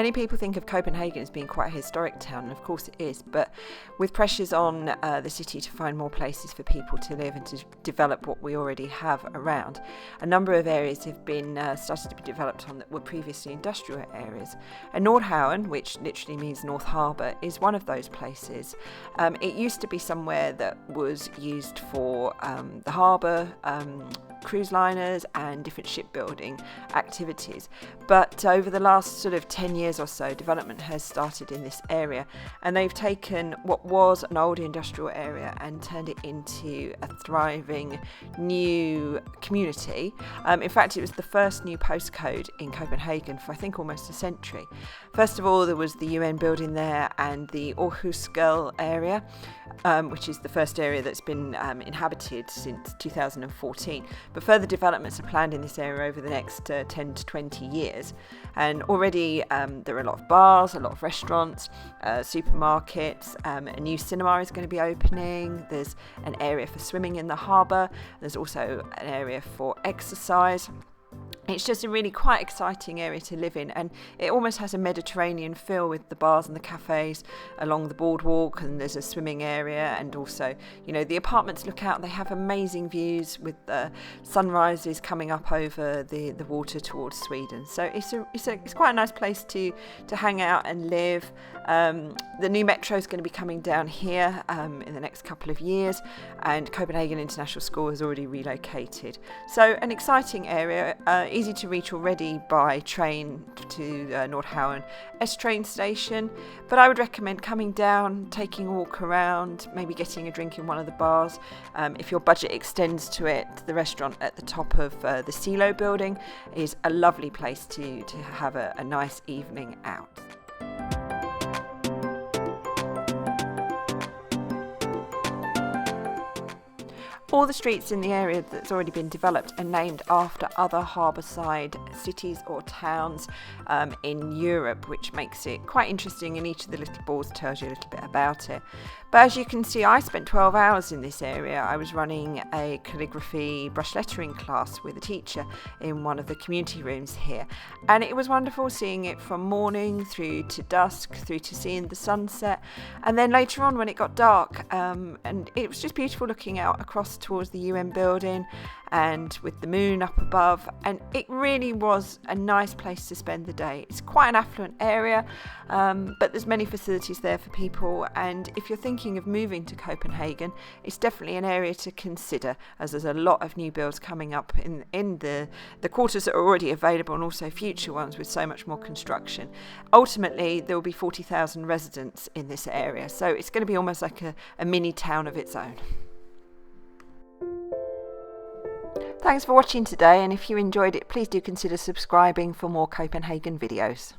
Many people think of Copenhagen as being quite a historic town, and of course it is, but with pressures on the city to find more places for people to live and to develop what we already have around, a number of areas have been started to be developed on that were previously industrial areas. And Nordhavn, which literally means North Harbour, is one of those places. It used to be somewhere that was used for the harbour, cruise liners and different shipbuilding activities, but over the last sort of 10 years or so, development has started in this area, and they've taken what was an old industrial area and turned it into a thriving new community. In fact, it was the first new postcode in Copenhagen for I think almost a century. First of all, there was the UN building there and the Aarhus area, which is the first area that's been inhabited since 2014. But further developments are planned in this area over the next 10 to 20 years. And already there are a lot of bars, a lot of restaurants, supermarkets, a new cinema is going to be opening. There's an area for swimming in the harbour. There's also an area for exercise. It's just a really quite exciting area to live in, and it almost has a Mediterranean feel with the bars and the cafes along the boardwalk, and there's a swimming area, and also, you know, the apartments look out, they have amazing views with the sunrises coming up over the water towards Sweden. So it's quite a nice place to hang out and live. The new metro is going to be coming down here in the next couple of years, and Copenhagen International School has already relocated. So an exciting area. Easy to reach already by train to Nordhavn S train station, but I would recommend coming down, taking a walk around, maybe getting a drink in one of the bars. If your budget extends to it, the restaurant at the top of the Silo building is a lovely place to have a nice evening out. All the streets in the area that's already been developed are named after other harbourside cities or towns in Europe, which makes it quite interesting, and each of the little boards tells you a little bit about it. But as you can see, I spent 12 hours in this area. I was running a calligraphy brush lettering class with a teacher in one of the community rooms here, and it was wonderful seeing it from morning through to dusk, through to seeing the sunset, and then later on when it got dark, and it was just beautiful looking out across towards the UN building and with the moon up above, and it really was a nice place to spend the day. It's quite an affluent area, but there's many facilities there for people, and if you're thinking of moving to Copenhagen, it's definitely an area to consider, as there's a lot of new builds coming up in the quarters that are already available, and also future ones with so much more construction. Ultimately, there will be 40,000 residents in this area, so it's going to be almost like a mini town of its own. Thanks for watching today, and if you enjoyed it, please do consider subscribing for more Copenhagen videos.